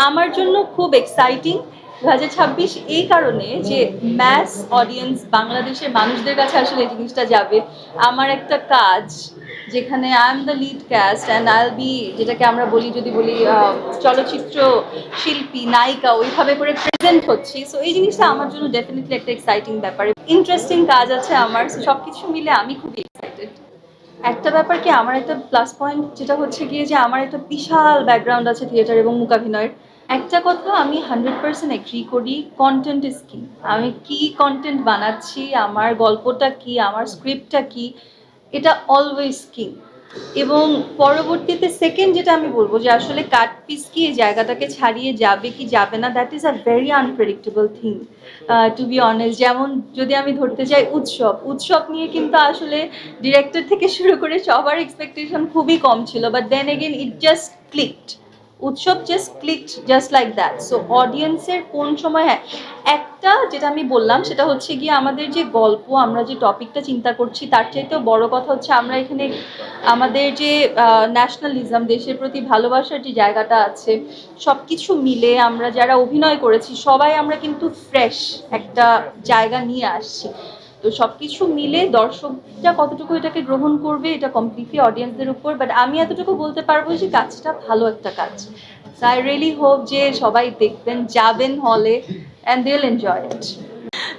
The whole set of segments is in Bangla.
আমার জন্য খুব এক্সাইটিং ২০২৬ এই কারণে যে ম্যাস অডিয়েন্স বাংলাদেশের মানুষদের কাছে আসলে এই জিনিসটা যাবে। আমার একটা কাজ যেখানে I am the lead cast and আইল বি, যেটাকে আমরা বলি যদি বলি চলচ্চিত্র শিল্পী নায়িকা ওইভাবে করে প্রেজেন্ট হচ্ছি। সো এই জিনিসটা আমার জন্য ডেফিনেটলি একটা এক্সাইটিং ব্যাপার, ইন্টারেস্টিং কাজ আছে আমার। সব কিছু মিলে আমি খুবই এক্সাইটেড। একটা ব্যাপার কি, আমার একটা প্লাস পয়েন্ট যেটা হচ্ছে গিয়ে যে আমার একটা বিশাল ব্যাকগ্রাউন্ড আছে থিয়েটার এবং মূকাভিনয়ের। একটা কথা আমি 100% এগ্রি করি, কন্টেন্ট ইজ কি। আমি কি কন্টেন্ট বানাচ্ছি, আমার গল্পটা কি, আমার স্ক্রিপ্টটা কি, এটা অলওয়েজ কি। এবং পরবর্তীতে সেকেন্ড যেটা আমি বলবো যে আসলে কাট পিস কি এই জায়গাটাকে ছাড়িয়ে যাবে কি যাবে না, that is a very unpredictable thing to be honest. যেমন যদি আমি ধরতে যাই উৎসব, উৎসব নিয়ে কিন্তু আসলে ডিরেক্টর থেকে শুরু করে সবার এক্সপেকটেশন খুবই কম ছিল, but then again it just clicked. Utsab just clicked just like that. So অডিয়েন্সের কোন সময়, হ্যাঁ একটা যেটা আমি বললাম সেটা হচ্ছে গিয়ে আমাদের যে গল্প, আমরা যে টপিকটা চিন্তা করছি তার চাইতেও বড় কথা হচ্ছে আমরা এখানে আমাদের যে ন্যাশনালিজম, দেশের প্রতি ভালোবাসার যে জায়গাটা আছে, সব কিছু মিলে আমরা যারা অভিনয় করেছি সবাই আমরা কিন্তু ফ্রেশ একটা জায়গা নিয়ে আসছি। তো সব কিছু মিলে দর্শকরা কতটুকু এটাকে গ্রহণ করবে এটা কমপ্লিটলি অডিয়েন্সদের উপর, বাট আমি এতটুকু বলতে পারবো যে কাজটা ভালো একটা কাজ। আই রিয়েলি হোপ যে সবাই দেখবেন, যাবেন হলে and they will enjoy it.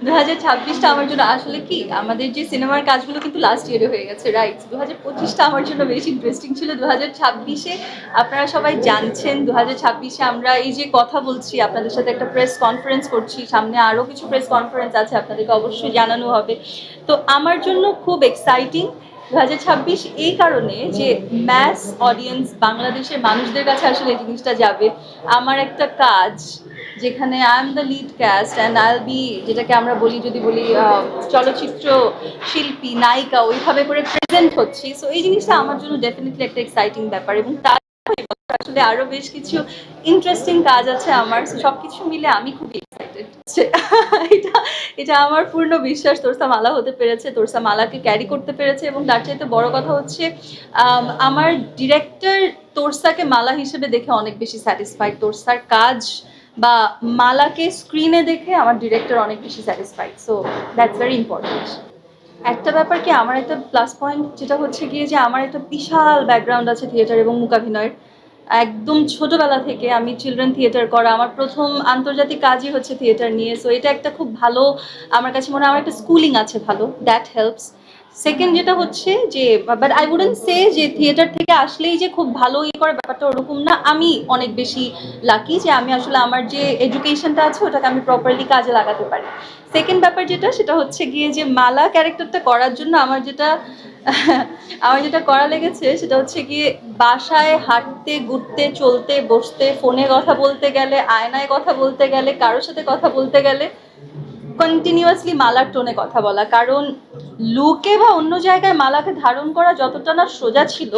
২০২৬টা আমার জন্য আসলে কি, আমাদের যে সিনেমার কাজগুলো কিন্তু লাস্ট ইয়ারে হয়ে গেছে, রাইট? ২০২৫টা আমার জন্য বেশি ইন্টারেস্টিং ছিল। ২০২৬-এ আপনারা সবাই জানছেন ২০২৬-এ আমরা এই যে কথা বলছি আপনাদের সাথে, একটা প্রেস কনফারেন্স করছি, সামনে আরও কিছু প্রেস কনফারেন্স আছে, আপনাদেরকে অবশ্যই জানানো হবে। তো আমার জন্য খুব এক্সাইটিং ২০২৬ এই কারণে যে ম্যাস অডিয়েন্স বাংলাদেশের মানুষদের কাছে আসলে এই জিনিসটা যাবে। আমার একটা কাজ যেখানে I am the lead cast and আইল বি, যেটাকে আমরা বলি যদি বলি চলচ্চিত্র শিল্পী নায়িকা ওইভাবে করে প্রেজেন্ট হচ্ছি। সো এই জিনিসটা আমার জন্য ডেফিনেটলি একটা এক্সাইটিং ব্যাপার, এবং তার আসলে আরো বেশ কিছু ইন্টারেস্টিং কাজ আছে আমার। সব কিছু মিলে আমি খুবই এক্সাইটেড। এটা এটা আমার পূর্ণ বিশ্বাস তোরসা মালা হতে পেরেছে, তোরসা মালাকে ক্যারি করতে পেরেছে, এবং তার চাইতে বড় কথা হচ্ছে আমার ডিরেক্টর তোরসাকে মালা হিসেবে দেখে অনেক বেশি স্যাটিসফাইড। তোরসার কাজ বা মালাকে স্ক্রিনে দেখে আমার ডিরেক্টর অনেক বেশি satisfied. So that's very important. একটা ব্যাপার কি, আমার একটা প্লাস পয়েন্ট যেটা হচ্ছে গিয়ে যে আমার একটা বিশাল ব্যাকগ্রাউন্ড আছে থিয়েটার এবং মূকাভিনয়ের। একদম ছোটবেলা থেকে আমি চিলড্রেন থিয়েটার করা, আমার প্রথম আন্তর্জাতিক কাজই হচ্ছে থিয়েটার নিয়ে। সো এটা একটা খুব ভালো, আমার কাছে মনে হয় আমার একটা স্কুলিং আছে ভালো, দ্যাট হেল্পস। সেকেন্ড যেটা হচ্ছে যে, বাট আই উডেন্ট সে যে থিয়েটার থেকে আসলেই যে খুব ভালো ইয়ে করার ব্যাপারটা ওরকম না। আমি অনেক বেশি লাকি যে আমি আসলে আমার যে এডুকেশনটা আছে ওটাকে আমি প্রপারলি কাজে লাগাতে পারি। সেকেন্ড ব্যাপার যেটা, সেটা হচ্ছে গিয়ে যে মালা ক্যারেক্টারটা করার জন্য আমার যেটা করা লেগেছে সেটা হচ্ছে গিয়ে বাসায় হাঁটতে ঘুরতে চলতে বসতে, ফোনে কথা বলতে গেলে, আয়নায় কথা বলতে গেলে, কারোর সাথে কথা বলতে গেলে কন্টিনিউয়াসলি মালার টোনে কথা বলা। কারণ লুকে বা অন্য জায়গায় মালাকে ধারণ করা যতটা না সোজা ছিল,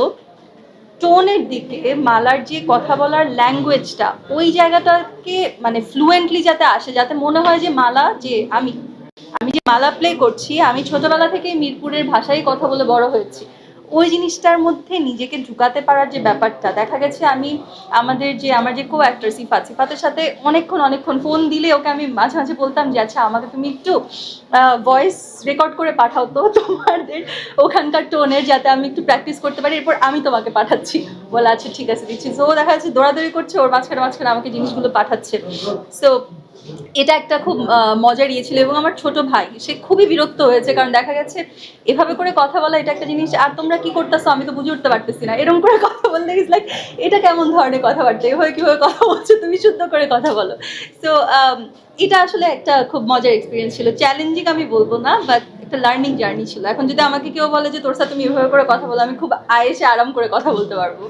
টোনের দিকে মালার যে কথা বলার ল্যাঙ্গুয়েজটা ওই জায়গাটাকে মানে ফ্লুয়েন্টলি যাতে আসে, যাতে মনে হয় যে মালা, যে আমি যে মালা প্লে করছি, আমি ছোটবেলা থেকে মিরপুরের ভাষায় কথা বলে বড় হয়েছি। ওই জিনিসটার মধ্যে নিজেকে ঢুকাতে পারার যে ব্যাপারটা, দেখা গেছে আমি আমার যে কো অ্যাক্টর সিফাতের সাথে অনেকক্ষণ ফোন দিলে ওকে আমি মাঝে মাঝে বলতাম যে আচ্ছা আমাকে তুমি একটু ভয়েস রেকর্ড করে পাঠাও তো তোমাদের ওখানকার টোনের, যাতে আমি একটু প্র্যাকটিস করতে পারি, এরপর আমি তোমাকে পাঠাচ্ছি। বলে আচ্ছা ঠিক আছে দিচ্ছি। সো দেখা যাচ্ছে দৌড়াদৌড়ি করছে, ওর মাঝখানে মাঝখানে আমাকে জিনিসগুলো পাঠাচ্ছে। সো এটা একটা খুব মজার ইয়ে ছিল। এবং আমার ছোট ভাই সে খুবই বিরক্ত হয়েছে, কারণ দেখা গেছে এভাবে করে কথা বলা এটা একটা জিনিস, আর তোমরা কি করতেছো আমি তো বুঝে উঠতে পারতেছি না, এরকম করে কথা বললে ইজ লাইক এটা কেমন ধরনের কথাবার্তা, এভাবে কিভাবে কথা বলছো, তুমি শুদ্ধ করে কথা বলো। সো এটা আসলে একটা খুব মজার এক্সপিরিয়েন্স ছিল। চ্যালেঞ্জিং আমি বলবো না, বাট একটা লার্নিং জার্নি ছিল। এখন যদি আমাকে কেউ বলে যে তোর সাথে তুমি এভাবে করে কথা বলো, আমি খুব আয়েসে আরাম করে কথা বলতে পারবো।